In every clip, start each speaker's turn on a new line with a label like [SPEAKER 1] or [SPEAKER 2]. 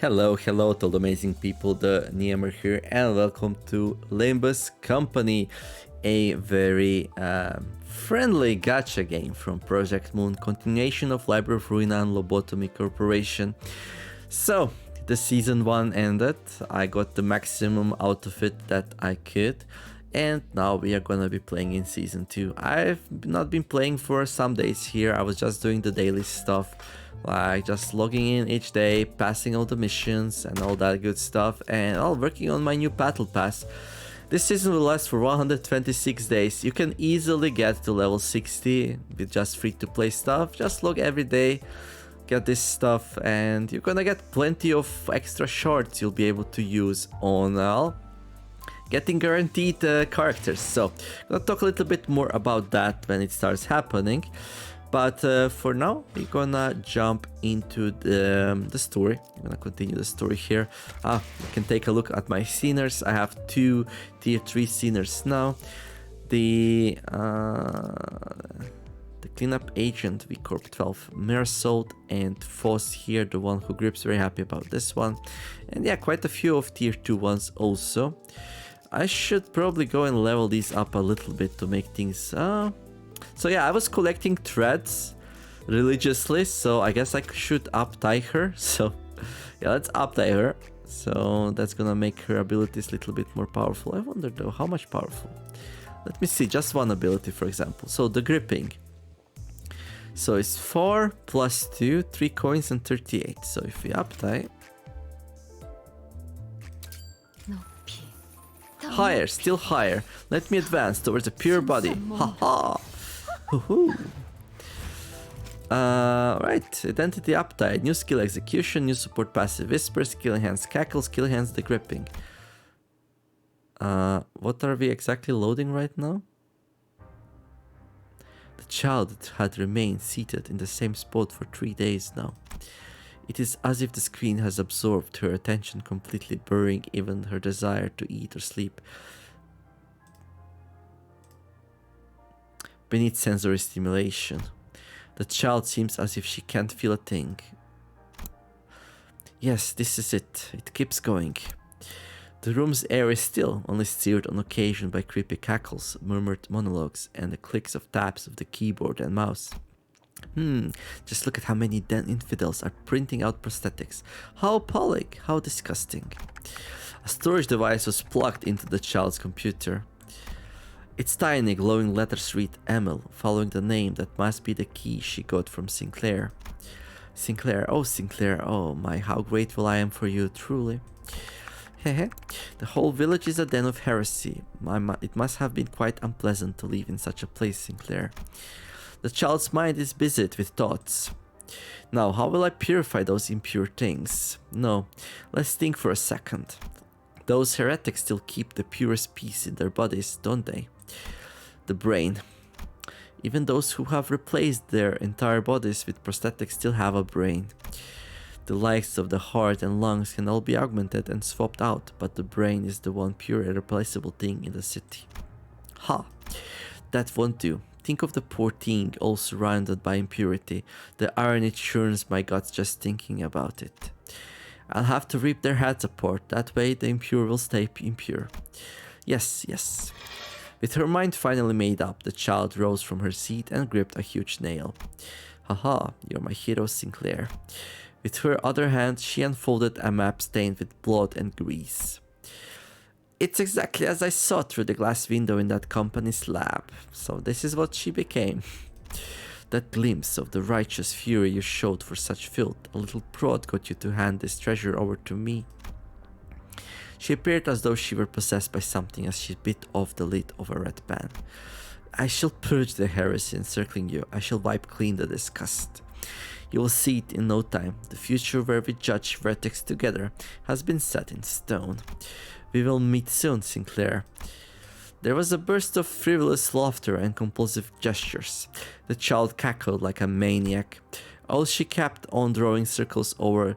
[SPEAKER 1] Hello to all the amazing people, TheNeomare here, and welcome to Limbus Company, a very friendly gacha game from Project Moon, continuation of Library of Ruina and Lobotomy Corporation. So, the season 1 ended, I got the maximum out of it that I could, and now we are gonna be playing in season 2. I've not been playing for some days here, I was just doing the daily stuff. Like just logging in each day, passing all the missions and all that good stuff, and working on my new battle pass. This season will last for 126 days. You can easily get to level 60 with just free to play stuff. Just log every day, get this stuff, and you're gonna get plenty of extra shards you'll be able to use on getting guaranteed characters. So I'm gonna talk a little bit more about that when it starts happening. But for now, we're gonna jump into the story. I'm gonna continue the story here. You can take a look at my sceners. I have 2 tier 3 sceners now. The cleanup agent, we corp 12 Mersault, and Foss here, the one who grips, very happy about this one. And yeah, quite a few of tier 2 ones also. I should probably go and level these up a little bit to make things... So yeah, I was collecting threads religiously, so I guess I should uptie her. So yeah, let's uptie her. So that's gonna make her abilities a little bit more powerful. I wonder though, how much powerful? Let me see, just one ability for example. So the gripping. So it's 4 plus 2, 3 coins and 38. So if we uptie... Higher, still higher. Let me advance towards a pure body. Haha! Right, identity uptide, new skill execution, new support passive whisper, skill enhance cackle, skill enhance the gripping. What are we exactly loading right now? The child had remained seated in the same spot for 3 days now. It is as if the screen has absorbed her attention completely, burying even her desire to eat or sleep beneath sensory stimulation. The child seems as if she can't feel a thing. Yes, this is it. It keeps going. The room's air is still, only stirred on occasion by creepy cackles, murmured monologues, and the clicks of taps of the keyboard and mouse. Just look at how many den infidels are printing out prosthetics. How appalling, how disgusting. A storage device was plugged into the child's computer. Its tiny glowing letters read Emil, following the name that must be the key she got from Sinclair. Sinclair, oh my, how grateful I am for you, truly. Hehe, the whole village is a den of heresy. It must have been quite unpleasant to live in such a place, Sinclair. The child's mind is busied with thoughts. Now, how will I purify those impure things? No, let's think for a second. Those heretics still keep the purest peace in their bodies, don't they? The brain. Even those who have replaced their entire bodies with prosthetics still have a brain. The likes of the heart and lungs can all be augmented and swapped out, but the brain is the one pure irreplaceable thing in the city. Ha! That won't do. Think of the poor thing all surrounded by impurity. The irony churns my guts just thinking about it. I'll have to rip their heads apart, that way the impure will stay impure. Yes. With her mind finally made up, the child rose from her seat and gripped a huge nail. Haha, you're my hero, Sinclair. With her other hand, she unfolded a map stained with blood and grease. It's exactly as I saw through the glass window in that company's lab. So this is what she became. That glimpse of the righteous fury you showed for such filth, a little prod got you to hand this treasure over to me. She appeared as though she were possessed by something as she bit off the lid of a red pen. I shall purge the heresy encircling you. I shall wipe clean the disgust. You will see it in no time. The future where we judge heretics together has been set in stone. We will meet soon, Sinclair. There was a burst of frivolous laughter and compulsive gestures. The child cackled like a maniac. All she kept on drawing circles over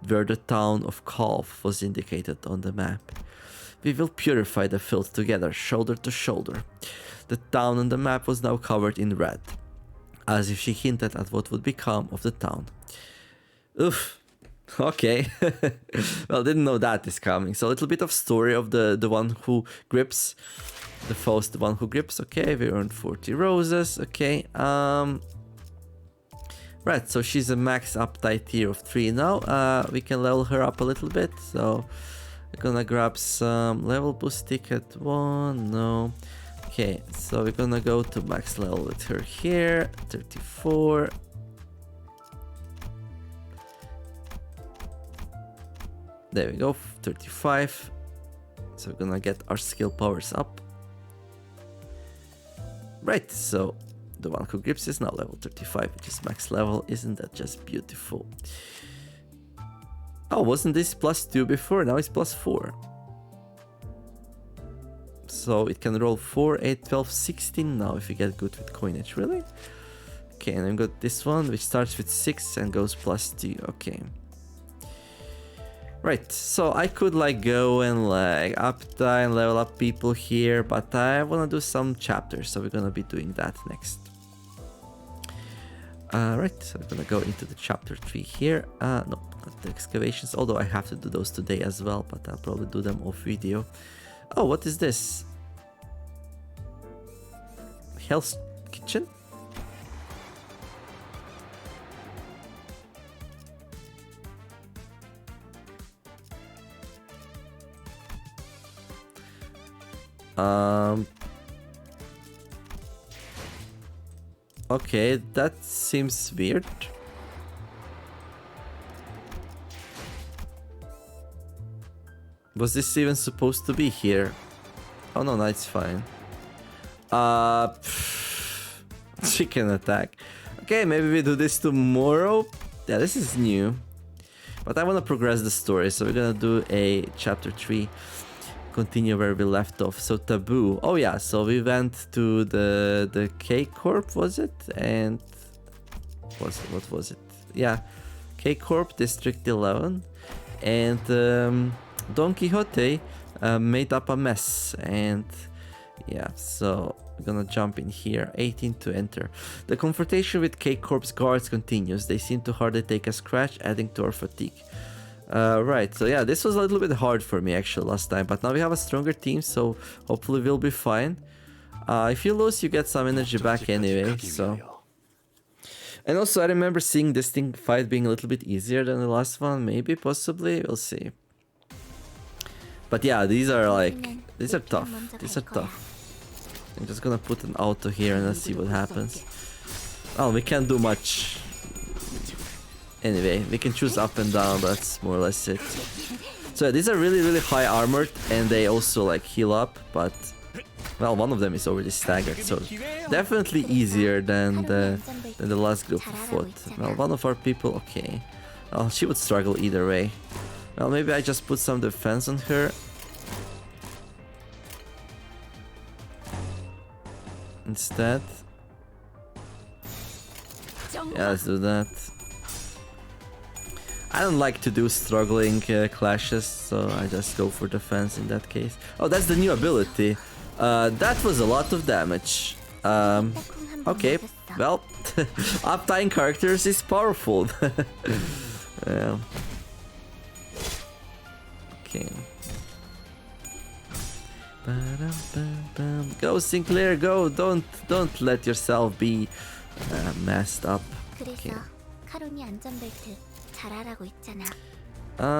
[SPEAKER 1] where the town of Calf was indicated on the map. We will purify the filth together, shoulder to shoulder. The town on the map was now covered in red, as if she hinted at what would become of the town. Oof. Okay. Well, didn't know that is coming. So a little bit of story of the one who grips. The foe's the one who grips. Okay, we earned 40 roses. Okay. Right, so she's a max uptime tier of 3 now. We can level her up a little bit. So we're gonna grab some level boost ticket 1. No. Okay, so we're gonna go to max level with her here. 34. There we go, 35. So we're gonna get our skill powers up. Right, so the one who grips is now level 35, which is max level. Isn't that just beautiful? Oh, wasn't this +2 before? Now it's +4. So it can roll 4, 8, 12, 16 now if you get good with coinage. Really? Okay, and I've got this one which starts with 6 and goes +2. Okay. Right, so I could like go and like uptime, level up people here, but I wanna do some chapters, so we're gonna be doing that next. Right, so we're gonna go into the chapter 3 here. No, not the excavations, although I have to do those today as well, but I'll probably do them off video. Oh, what is this? Hell's Kitchen? Okay, that seems weird. Was this even supposed to be here? Oh no, no, it's fine. Chicken attack. Okay, maybe we do this tomorrow. Yeah, this is new. But I want to progress the story, so we're gonna do a chapter 3. Continue where we left off. So taboo. Oh yeah, so we went to the K Corp, was it? And what was it? Yeah, K Corp District 11, and Don Quixote made up a mess. And yeah, so we're gonna jump in here. 18 to enter. The confrontation with K Corp's guards continues. They seem to hardly take a scratch, adding to our fatigue. Right, so yeah, this was a little bit hard for me actually last time, but now we have a stronger team, so hopefully we'll be fine. If you lose, you get some energy back anyway, so... And also I remember seeing this fight being a little bit easier than the last one, maybe, possibly, we'll see. But yeah, these are tough, these are tough. I'm just gonna put an auto here and let's see what happens. Oh, we can't do much. Anyway, we can choose up and down, but that's more or less it. So yeah, these are really high armored, and they also like heal up, but well, one of them is already staggered, so definitely easier than the last group we fought. Well, one of our people, okay. Well, she would struggle either way. Well, maybe I just put some defense on her. Instead. Yeah, let's do that. I don't like to do struggling clashes, so I just go for defense in that case. Oh, that's the new ability. That was a lot of damage. Okay, well, uptime characters is powerful. Yeah. Okay. Go Sinclair, go! Don't let yourself be messed up. Okay.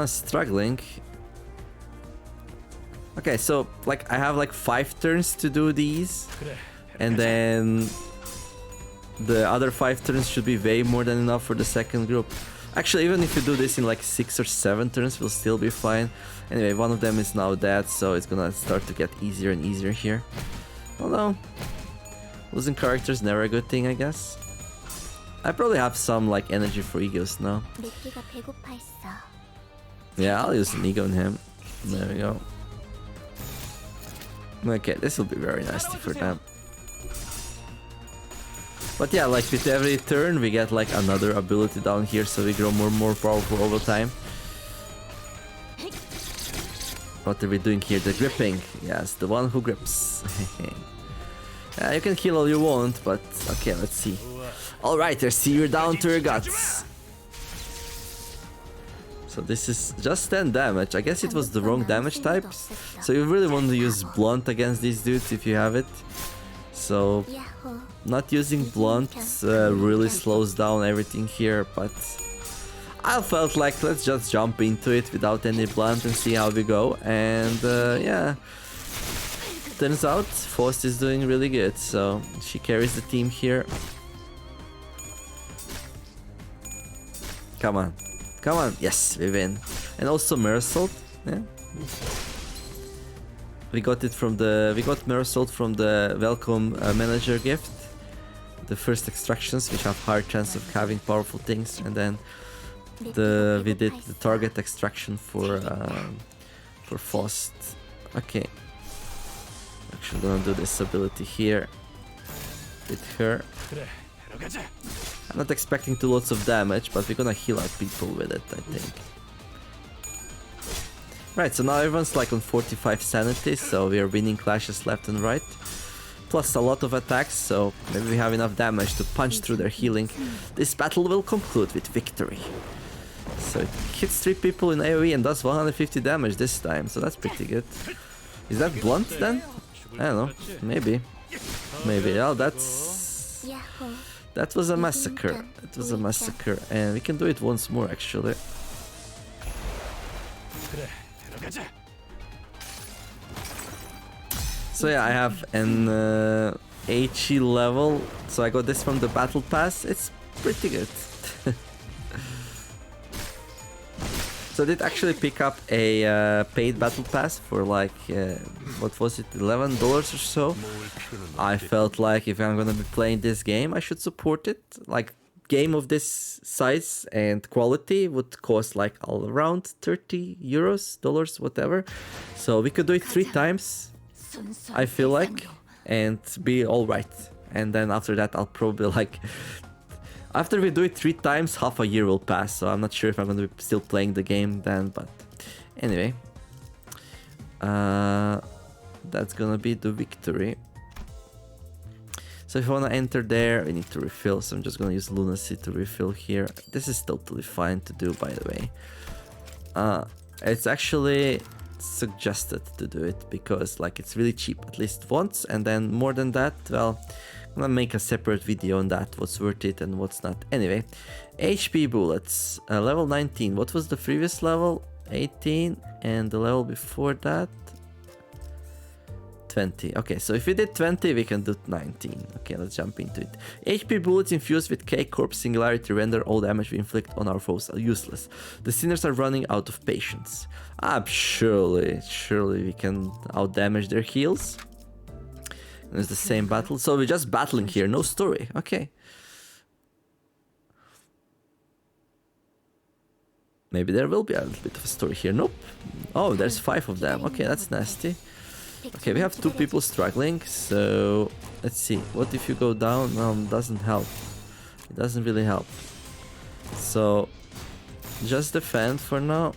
[SPEAKER 1] Struggling. Okay, so like I have like 5 turns to do these, and then the other 5 turns should be way more than enough for the second group. Actually, even if you do this in like 6 or 7 turns, we'll still be fine. Anyway, one of them is now dead, so it's gonna start to get easier and easier here. Although, losing characters never a good thing, I guess. I probably have some like energy for E.G.Os now. Yeah, I'll use an E.G.O on him. There we go. Okay, this will be very nasty for them. But yeah, like with every turn we get like another ability down here, so we grow more powerful over time. What are we doing here? The gripping. Yes, the one who grips. Yeah, you can heal all you want, but okay, let's see. Alright, I see you're down to your guts. So this is just 10 damage. I guess it was the wrong damage types. So you really want to use blunt against these dudes if you have it. So not using blunt really slows down everything here, but I felt like let's just jump into it without any blunt and see how we go. And yeah, turns out Faust is doing really good, so she carries the team here. Come on. Come on. Yes, we win. And also Mersault. Yeah. We got Mersault from the welcome manager gift. The first extractions, which have higher chance of having powerful things, and then we did the target extraction for Faust. Okay. Actually gonna do this ability here with her. I'm not expecting too lots of damage, but we're gonna heal out people with it, I think. Right, so now everyone's like on 45 sanity, so we are winning clashes left and right. Plus a lot of attacks, so maybe we have enough damage to punch through their healing. This battle will conclude with victory. So it hits 3 people in AoE and does 150 damage this time, so that's pretty good. Is that blunt then? I don't know, maybe. Maybe, oh that was a massacre. It was a massacre, and we can do it once more actually. So yeah, I have an HE level, so I got this from the battle pass. It's pretty good. So I did actually pick up a paid battle pass for like, what was it, $11 or so. I felt like if I'm gonna be playing this game, I should support it. Like, game of this size and quality would cost like all around 30 euros, dollars, whatever. So we could do it 3 times, I feel like, and be alright. And then after that, I'll probably like... After we do it 3 times, half a year will pass, so I'm not sure if I'm gonna be still playing the game then, but anyway. That's gonna be the victory. So if I wanna enter there, we need to refill, so I'm just gonna use Lunacy to refill here. This is totally fine to do, by the way. It's actually suggested to do it, because like it's really cheap, at least once, and then more than that, well... I'm gonna make a separate video on that, what's worth it and what's not. Anyway, HP bullets, level 19. What was the previous level? 18, and the level before that? 20. Okay, so if we did 20, we can do 19. Okay, let's jump into it. HP bullets infused with K-Corp Singularity render all damage we inflict on our foes useless. The sinners are running out of patience. Surely we can out-damage their heals. It's the same battle, so we're just battling here, no story. Okay. Maybe there will be a little bit of a story here. Nope. Oh, there's 5 of them. Okay, that's nasty. Okay, we have 2 people struggling, so let's see. What if you go down? It doesn't help. It doesn't really help. So just defend for now.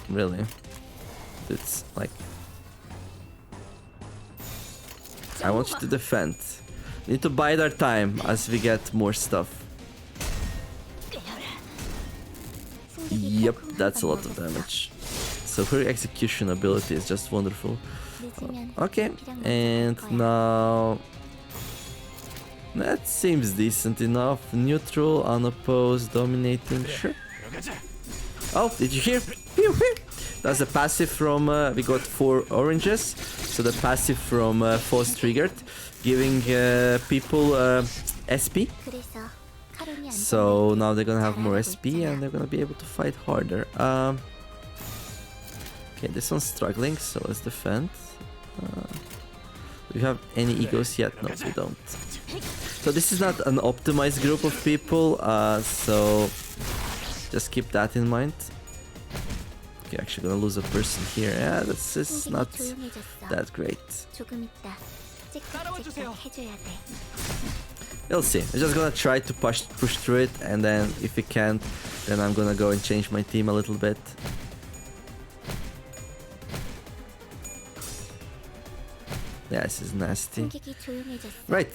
[SPEAKER 1] Really? It's like... I want you to defend. We need to bide our time as we get more stuff. Yep, that's a lot of damage. So her execution ability is just wonderful. Okay, and now... That seems decent enough. Neutral, unopposed, dominating, sure. Oh, did you hear? Pew, pew. That's the passive from, we got 4 oranges, so the passive from Faust triggered, giving people SP. So now they're gonna have more SP and they're gonna be able to fight harder. Okay, this one's struggling, so let's defend. Do we have any E.G.Os yet? No, we don't. So this is not an optimized group of people, so just keep that in mind. Okay, actually gonna lose a person here. Yeah, this is not that great. We'll see. I'm just gonna try to push through it, and then if we can't, then I'm gonna go and change my team a little bit. Yeah, this is nasty. Right.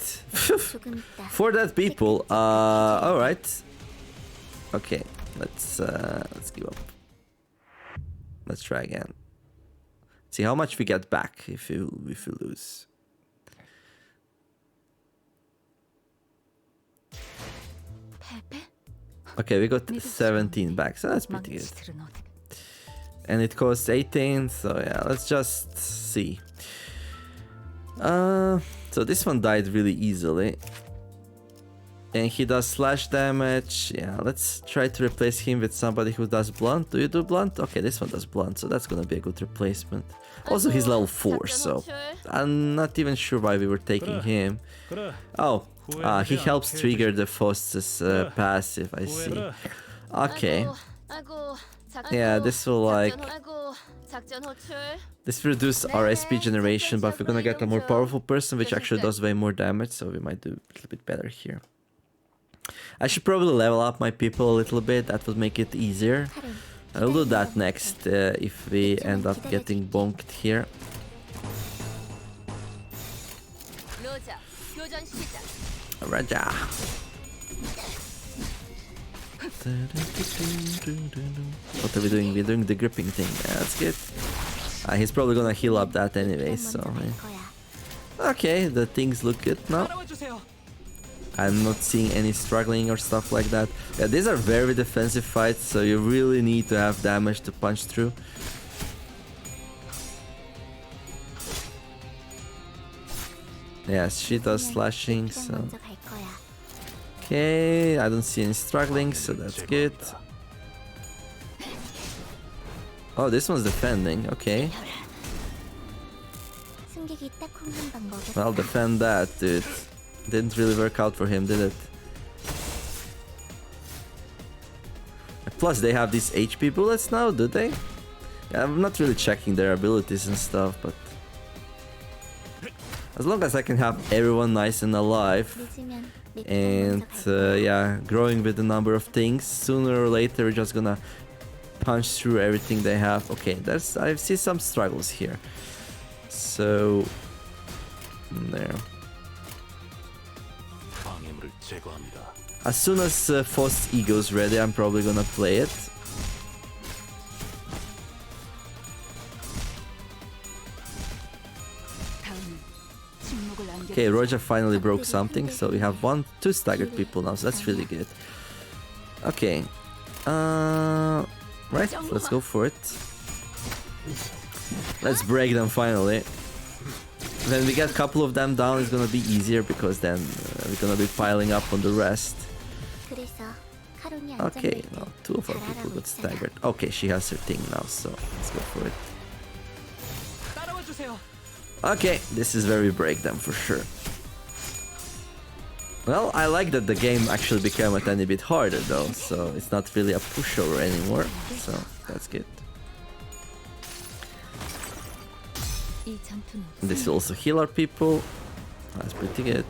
[SPEAKER 1] For that people, alright. Okay, let's give up. Let's try again. See how much we get back if we lose. Okay, we got 17 back, so that's pretty good. And it costs 18, so yeah, let's just see. So this one died really easily. And he does slash damage. Yeah, let's try to replace him with somebody who does blunt. Do you do blunt? Okay, this one does blunt, so that's gonna be a good replacement. Also, he's level 4, so I'm not even sure why we were taking him. Oh, he helps trigger the Faust's passive, I see. Okay. Yeah, this will like... This will reduce our SP generation, but we're gonna get a more powerful person, which actually does way more damage, so we might do a little bit better here. I should probably level up my people a little bit, that would make it easier. I'll do that next if we end up getting bonked here. Raja. What are we doing? We're doing the gripping thing. Yeah, that's good. He's probably gonna heal up that anyway, so... Okay, the things look good now. I'm not seeing any struggling or stuff like that. Yeah, these are very defensive fights, so you really need to have damage to punch through. Yes, she does slashing, so... Okay, I don't see any struggling, so that's good. Oh, this one's defending, okay. Well, defend that, dude. Didn't really work out for him, did it? Plus, they have these HP bullets now, do they? Yeah, I'm not really checking their abilities and stuff, but... As long as I can have everyone nice and alive, and yeah, growing with the number of things, sooner or later we're just gonna punch through everything they have. Okay, I see some struggles here. So... There. As soon as Faust's E.G.O is ready, I'm probably gonna play it. Okay, Roger finally broke something, so we have 2 staggered people now, so that's really good. Okay. Right, let's go for it. Let's break them finally. When we get a couple of them down, it's gonna be easier because then we're gonna be piling up on the rest. Okay, well, 2 of our people got staggered. Okay, she has her thing now, so let's go for it. Okay, this is where we break them for sure. Well, I like that the game actually became a tiny bit harder though, so it's not really a pushover anymore, so that's good. This will also heal our people. That's pretty good.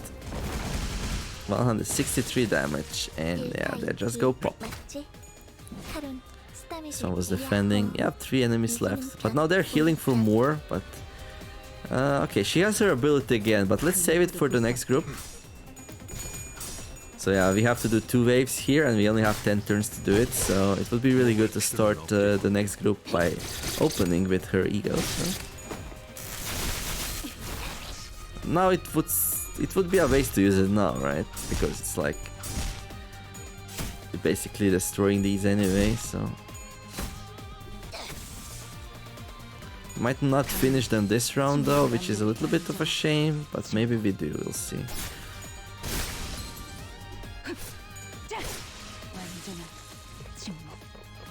[SPEAKER 1] 163 damage, and yeah, they just go pop. Someone was defending. You have 3 enemies left, but now they're healing for more. But okay, she has her ability again, but let's save it for the next group. So yeah, we have to do 2 waves here, and we only have 10 turns to do it. So it would be really good to start the next group by opening with her E.G.O. So. Now it would be a waste to use it now, right? Because it's like you're basically destroying these anyway, so might not finish them this round though, which is a little bit of a shame, but maybe we do, we'll see.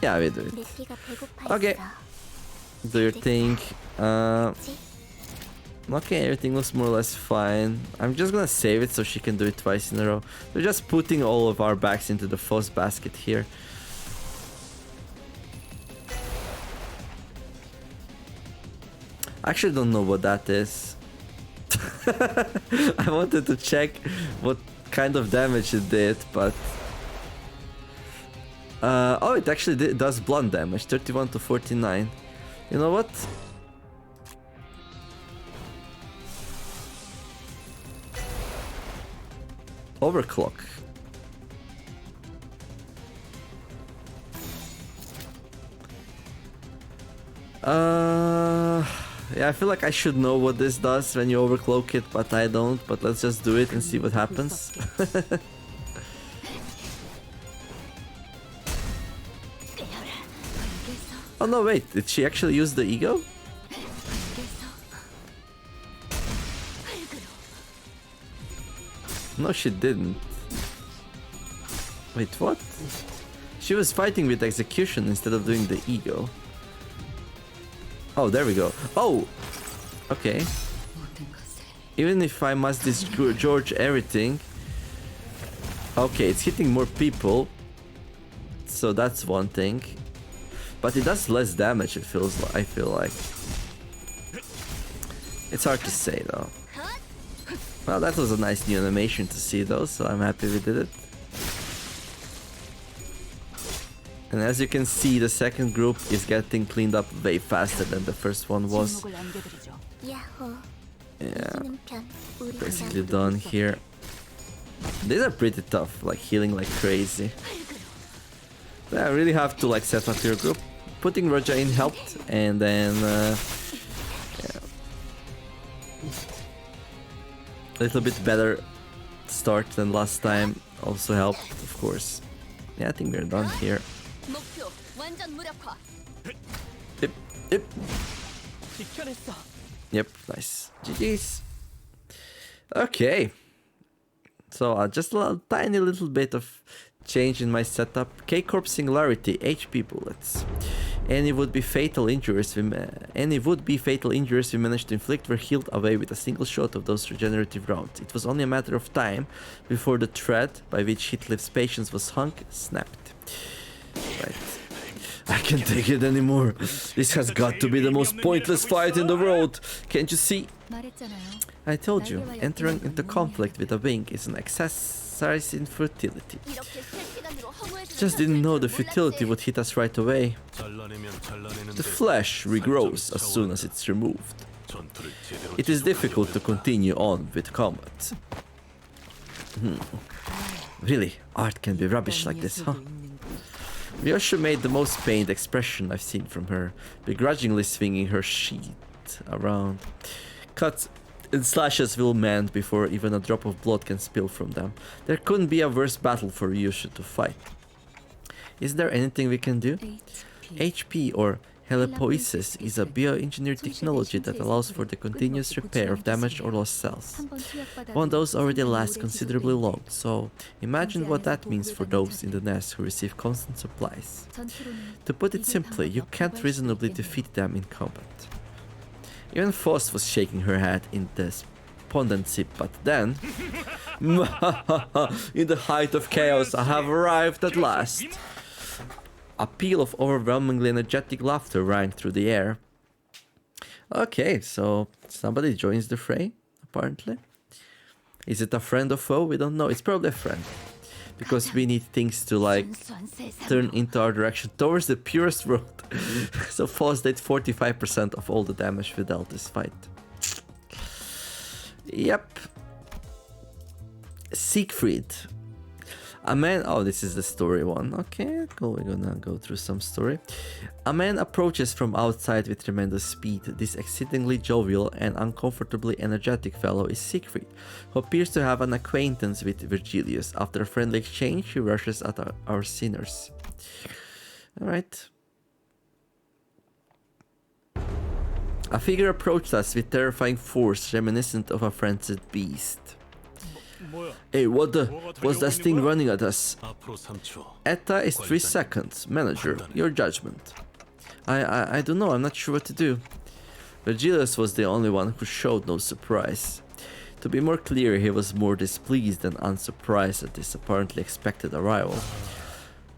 [SPEAKER 1] Yeah, we do it. Okay, do your thing. Okay, everything looks more or less fine. I'm just gonna save it so she can do it twice in a row. We're just putting all of our backs into the Faust basket here. I actually don't know what that is. I wanted to check what kind of damage it did, but... oh, it actually does blunt damage, 31 to 49. You know what? Overclock. Yeah, I feel like I should know what this does when you overcloak it, but I don't. But let's just do it and see what happens. Oh no, wait, did she actually use the E.G.O? No, she didn't. Wait, what? She was fighting with execution instead of doing the E.G.O. Oh, there we go. Oh! Okay. Even if I must disgorge everything... Okay, it's hitting more people. So that's one thing. But it does less damage, it feels like, I feel like. It's hard to say though. Well, that was a nice new animation to see though, so I'm happy we did it. And as you can see, the second group is getting cleaned up way faster than the first one was. Yeah, basically done here. These are pretty tough, like healing like crazy. Yeah, I really have to like set up your group. Putting Roja in helped, and then yeah. A little bit better start than last time also helped, of course. Yeah, I think we're done here. Yep. Yep, nice. GG's. Okay. So just a tiny little bit of change in my setup. K-Corp Singularity, HP bullets. Any would-be fatal injuries we managed to inflict were healed away with a single shot of those regenerative rounds. It was only a matter of time before the thread by which Hitler's patience was hung snapped. Right. I can't take it anymore. This has got to be the most pointless fight in the world. Can't you see? I told you, entering into conflict with a wing is an exercise in futility. Just didn't know the futility would hit us right away. The flesh regrows as soon as it's removed. It is difficult to continue on with combat. Really, art can be rubbish like this, huh? Ryosha made the most pained expression I've seen from her, begrudgingly swinging her sheet around. Cuts and slashes will mend before even a drop of blood can spill from them. There couldn't be a worse battle for Ryosha to fight. Is there anything we can do? HP or helipoiesis is a bioengineered technology that allows for the continuous repair of damaged or lost cells. One dose already lasts considerably long, so imagine what that means for those in the nest who receive constant supplies. To put it simply, you can't reasonably defeat them in combat. Even Faust was shaking her head in despondency, but then... In the height of chaos, I have arrived at last. A peal of overwhelmingly energetic laughter rang through the air. Okay, so somebody joins the fray, apparently. Is it a friend or foe? We don't know. It's probably a friend. Because we need things to, like, turn into our direction towards the purest road. So Faust did 45% of all the damage we dealt this fight. Yep. Siegfried. A man... Oh, this is the story one. Okay, cool. We're gonna go through some story. A man approaches from outside with tremendous speed. This exceedingly jovial and uncomfortably energetic fellow is Siegfried, who appears to have an acquaintance with Virgilius. After a friendly exchange, he rushes at our sinners. Alright. A figure approached us with terrifying force reminiscent of a frenzied beast. Hey, what's that thing running at us? ETA is 3 seconds. Manager, your judgment. I don't know, I'm not sure what to do. Virgilius was the only one who showed no surprise. To be more clear, he was more displeased than unsurprised at this apparently expected arrival.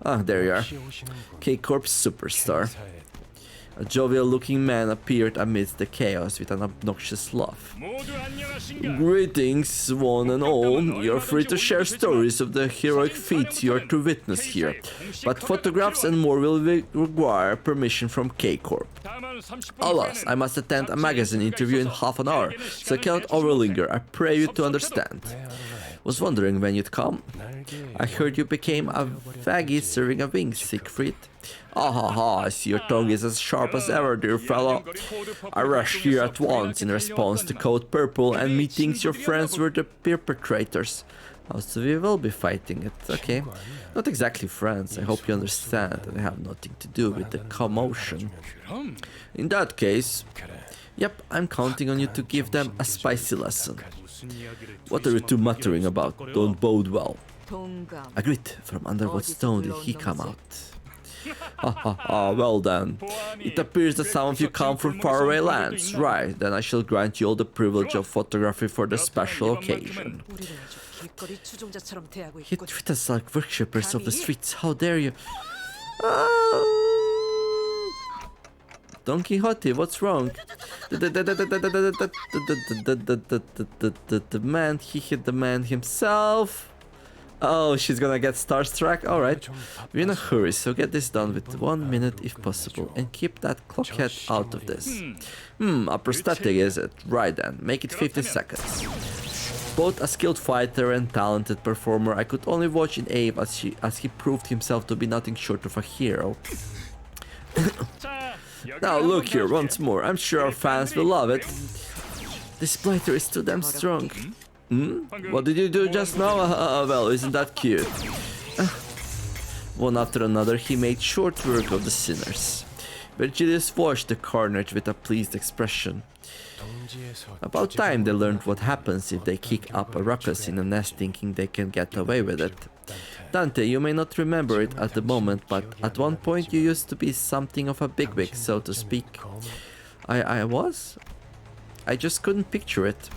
[SPEAKER 1] Ah, there you are. K-Corp's superstar. A jovial-looking man appeared amidst the chaos with an obnoxious laugh. Greetings, one and all. You're free to share stories of the heroic feats you are to witness here, but photographs and more will require permission from K-Corp. Alas, I must attend a magazine interview in half an hour, so I cannot overlinger. I pray you to understand. Was wondering when you'd come. I heard you became a faggot serving a wing, Siegfried. Ah ha ha, I see your tongue is as sharp as ever, dear fellow. I rushed here at once in response to Code Purple, and methinks your friends were the perpetrators. Oh, so we will be fighting it, okay. Not exactly friends, I hope you understand that I have nothing to do with the commotion. In that case, yep, I'm counting on you to give them a spicy lesson. What are you two muttering about? Don't bode well. A grit from under what stone did he come out? Ha ha ha, well then. It appears that some of you come from faraway lands. Right, then I shall grant you all the privilege of photography for the special occasion. You treat us like worshippers of the streets, how dare you? Don Quixote, what's wrong? The man, he hit the man himself. Oh, she's gonna get starstruck? Alright. We're in a hurry, so get this done with 1 minute if possible. And keep that clockhead out of this. A prosthetic is it? Right then, make it 50 seconds. Both a skilled fighter and talented performer, I could only watch in awe as he proved himself to be nothing short of a hero. Now look here, once more, I'm sure our fans will love it. This blighter is too damn strong. What did you do just now? Well, isn't that cute? One after another, he made short work of the sinners. Virgilius watched the carnage with a pleased expression. About time they learned what happens if they kick up a ruckus in a nest thinking they can get away with it. Dante, you may not remember it at the moment, but at one point you used to be something of a bigwig, so to speak. I was? I just couldn't picture it.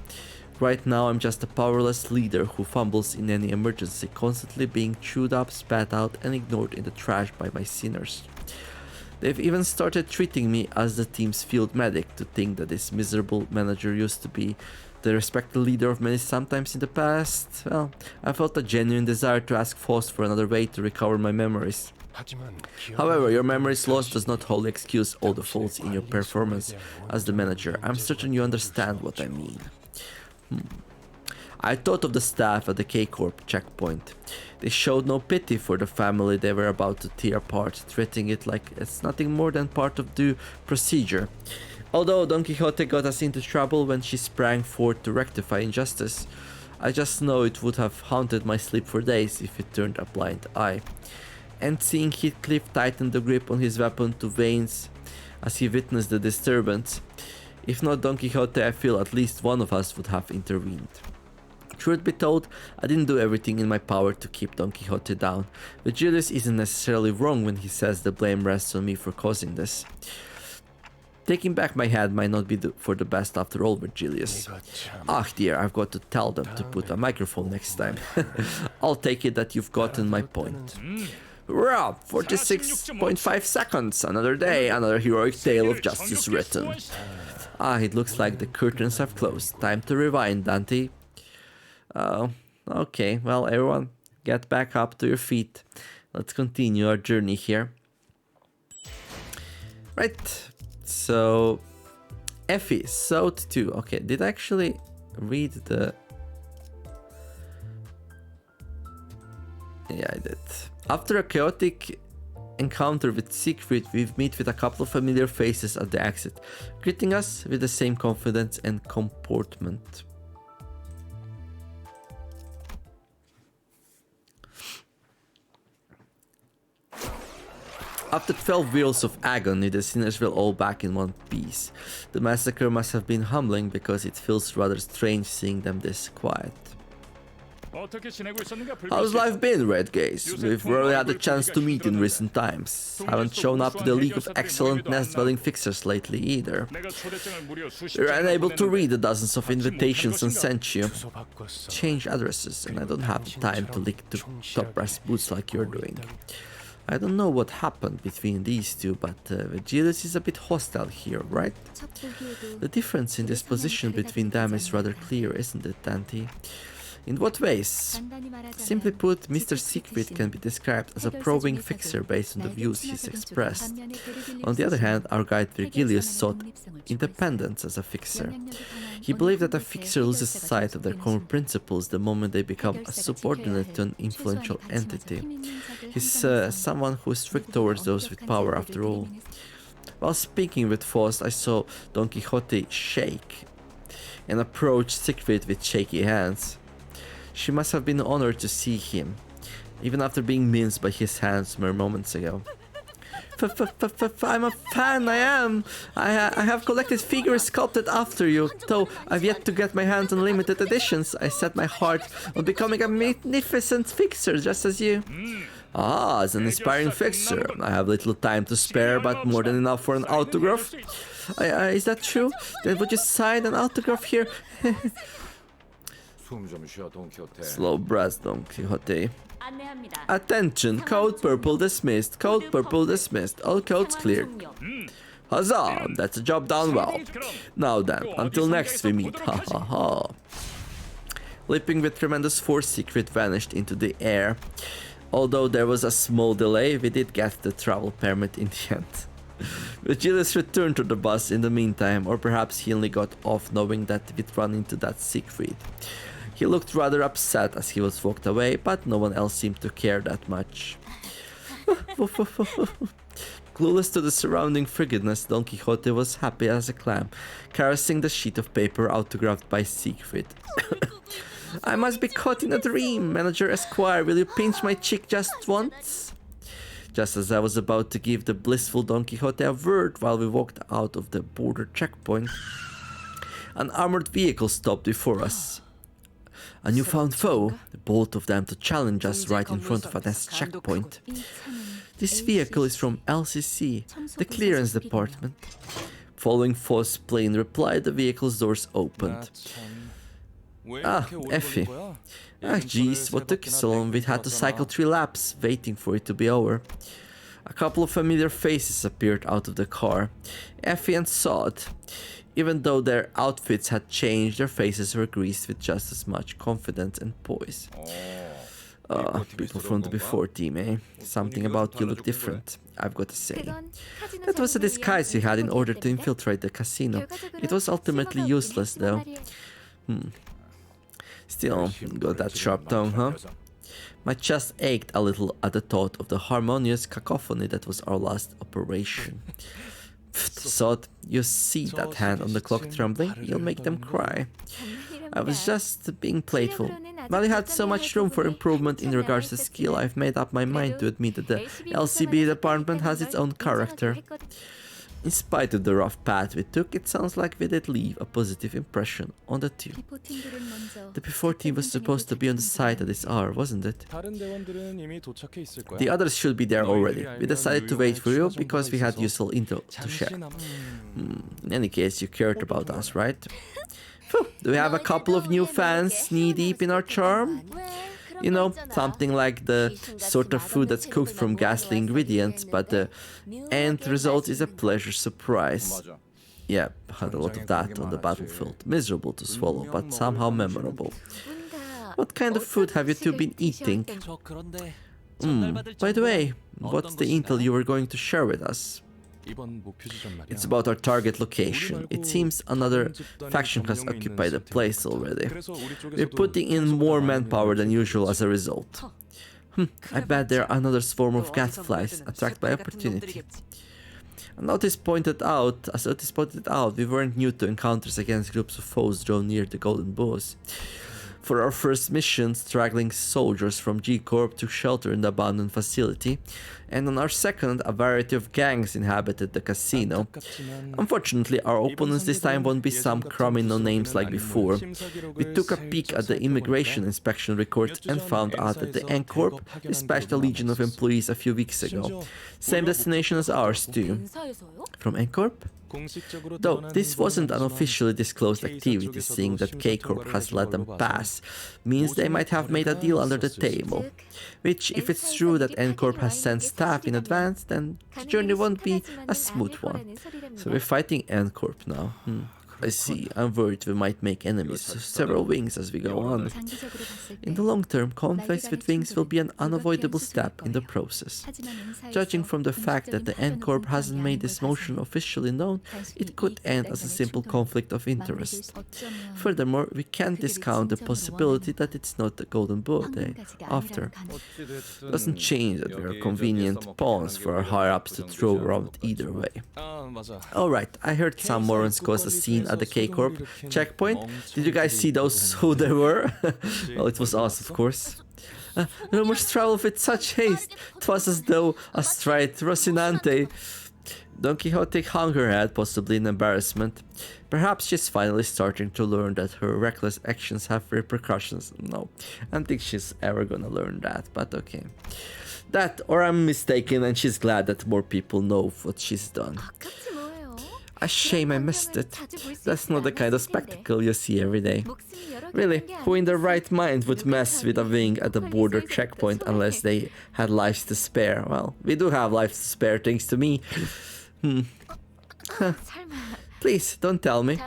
[SPEAKER 1] Right now I'm just a powerless leader who fumbles in any emergency, constantly being chewed up, spat out and ignored in the trash by my sinners. They've even started treating me as the team's field medic. To think that this miserable manager used to be the respected leader of many sometimes in the past. Well, I felt a genuine desire to ask Faust for another way to recover my memories. However, your memories lost does not wholly excuse all the faults in your performance as the manager. I'm certain you understand what I mean. I thought of the staff at the K-Corp checkpoint. They showed no pity for the family they were about to tear apart, treating it like it's nothing more than part of due procedure. Although Don Quixote got us into trouble when she sprang forth to rectify injustice, I just know it would have haunted my sleep for days if it turned a blind eye. And seeing Heathcliff tighten the grip on his weapon to veins as he witnessed the disturbance, if not Don Quixote, I feel at least one of us would have intervened. Truth be told, I didn't do everything in my power to keep Don Quixote down. Virgilius isn't necessarily wrong when he says the blame rests on me for causing this. Taking back my head might not be for the best after all, Virgilius. Ah dear, I've got to tell them to put a microphone next time. I'll take it that you've gotten my point. Hurrah! 46.5 seconds! Another day, another heroic tale of justice written. Ah, it looks like the curtains have closed. Time to rewind, Dante. Oh, okay. Well, everyone, get back up to your feet. Let's continue our journey here. Right. So, Effie, South 2. Okay, did I actually read the... Yeah, I did. After a chaotic encounter with Siegfried, we meet with a couple of familiar faces at the exit, greeting us with the same confidence and comportment. After 12 wheels of agony, the sinners were all back in one piece. The massacre must have been humbling because it feels rather strange seeing them this quiet. How's life been, Red Gaze? We've rarely had the chance to meet in recent times. Haven't shown up to the League of Excellent Nest-Dwelling Fixers lately either. We're unable to read the dozens of invitations and sent you. Change addresses, and I don't have the time to lick to top brass boots like you're doing. I don't know what happened between these two, but Virgilius is a bit hostile here, right? The difference in disposition between them is rather clear, isn't it, Dante? In what ways? Simply put, Mr. Siegfried can be described as a probing fixer based on the views he's expressed. On the other hand, our guide Virgilius sought independence as a fixer. He believed that a fixer loses sight of their core principles the moment they become a subordinate to an influential entity. He's someone who is strict towards those with power after all. While speaking with Faust, I saw Don Quixote shake and approached Siegfried with shaky hands. She must have been honored to see him, even after being minced by his hands mere moments ago. I'm a fan, I am! I have collected figures sculpted after you, though I've yet to get my hands on limited editions. I set my heart on becoming a magnificent fixer, just as you. Ah, as an inspiring fixer, I have little time to spare, but more than enough for an autograph. Is that true? Then would you sign an autograph here? Slow breath, Don Quixote. Attention, code purple dismissed, code purple dismissed, all codes cleared. Huzzah, that's a job done well. Now then, until next we meet, ha ha ha. Leaping with tremendous force, Siegfried vanished into the air. Although there was a small delay, we did get the travel permit in the end. Virgilius returned to the bus in the meantime, or perhaps he only got off knowing that we'd run into that Siegfried. He looked rather upset as he was walked away, but no one else seemed to care that much. Clueless to the surrounding frigidness, Don Quixote was happy as a clam, caressing the sheet of paper autographed by Siegfried. I must be caught in a dream. Manager Esquire, will you pinch my cheek just once? Just as I was about to give the blissful Don Quixote a word while we walked out of the border checkpoint, an armored vehicle stopped before us. A newfound foe, both of them to challenge us right in front of a nest checkpoint. This vehicle is from LCC, the clearance department. Following Faust's plain reply, the vehicle's doors opened. Ah, Effie. Ah, jeez, what took you so long? We had to cycle 3 laps, waiting for it to be over. A couple of familiar faces appeared out of the car. Effie and Sod. Even though their outfits had changed, their faces were greased with just as much confidence and poise. People from the before team, eh? Something about you look different, I've got to say. That was a disguise we had in order to infiltrate the casino. It was ultimately useless, though. Still, got that sharp tongue, huh? My chest ached a little at the thought of the harmonious cacophony that was our last operation. Sod, you see that hand on the clock trembling? You'll make them cry. I was just being playful. While you had so much room for improvement in regards to skill, I've made up my mind to admit that the LCB department has its own character. In spite of the rough path we took, it sounds like we did leave a positive impression on the two. The before team was supposed to be on the site at this hour, wasn't it? The others should be there already. We decided to wait for you because we had useful info to share. In any case, you cared about us, right? Do we have a couple of new fans knee-deep in our charm? You know, something like the sort of food that's cooked from ghastly ingredients, but the end result is a pleasure surprise. Yeah, had a lot of that on the battlefield. Miserable to swallow, but somehow memorable. What kind of food have you two been eating? By the way, what's the intel you were going to share with us? It's about our target location. It seems another faction has occupied the place already. We're putting in more manpower than usual as a result. I bet there are another swarm of gadflies attracted by opportunity. As Otis pointed out, we weren't new to encounters against groups of foes drawn near the Golden Bows. For our first mission, straggling soldiers from E.G.O took shelter in the abandoned facility, and on our second, a variety of gangs inhabited the casino. Unfortunately, our opponents this time won't be some crummy no-names like before. We took a peek at the immigration inspection records and found out that the E.G.O dispatched a legion of employees a few weeks ago. Same destination as ours too. From E.G.O? Though this wasn't an officially disclosed activity, seeing that K-Corp has let them pass, means they might have made a deal under the table. Which, if it's true that N-Corp has sent staff in advance, then the journey won't be a smooth one. So we're fighting N-Corp now. I see. I'm worried we might make enemies to several wings as we go on. In the long term, conflicts with wings will be an unavoidable step in the process. Judging from the fact that the N-Corp hasn't made this motion officially known, it could end as a simple conflict of interest. Furthermore, we can't discount the possibility that it's not the Golden Boat after. Doesn't change that we are convenient pawns for our higher-ups to throw around either way. Alright, I heard some morons cause a scene at the K-Corp checkpoint. Did you guys see those who they were? Well, it was us, of course. Rumors travel with such haste. 'Twas as though astride Rocinante. Don Quixote hung her head, possibly in embarrassment. Perhaps she's finally starting to learn that her reckless actions have repercussions. No, I don't think she's ever gonna learn that, but okay. That, or I'm mistaken and she's glad that more people know what she's done. A shame I missed it. That's not the kind of spectacle you see every day. Really, who in their right mind would mess with a wing at the border checkpoint unless they had lives to spare? Well, we do have lives to spare thanks to me. Please, don't tell me.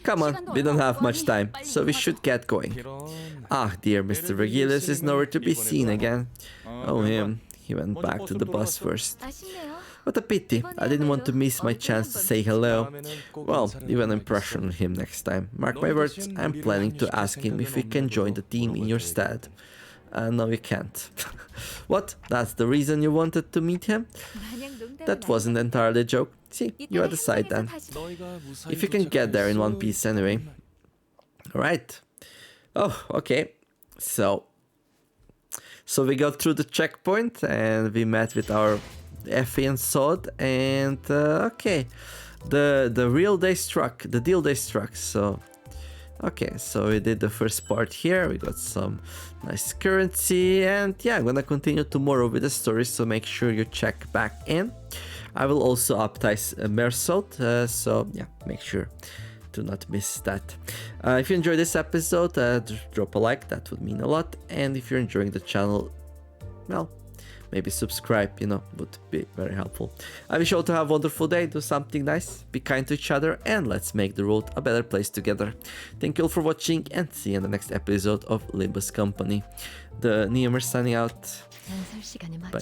[SPEAKER 1] Come on, we don't have much time, so we should get going. Ah, dear Mr. Vergilius is nowhere to be seen again. Oh, him. He went back to the bus first. What a pity. I didn't want to miss my chance to say hello. Well, leave an impression on him next time. Mark my words, I'm planning to ask him if we can join the team in your stead. No, we can't. What? That's the reason you wanted to meet him? That wasn't entirely a joke. See, you are the side then. If you can get there in one piece anyway. Alright. Oh, okay. So we got through the checkpoint and we met with our Effie and Sod, and okay, the deal day struck. So okay, so we did the first part here. We got some nice currency, and yeah, I'm gonna continue tomorrow with the story, so make sure you check back in. I will also uptize Mersot, so yeah, make sure to not miss that. If you enjoyed this episode, drop a like, that would mean a lot. And if you're enjoying the channel, well, maybe subscribe, would be very helpful. I wish you all to have a wonderful day, do something nice, be kind to each other, and let's make the world a better place together. Thank you all for watching, and see you in the next episode of Limbus Company. TheNeomare signing out. Bye.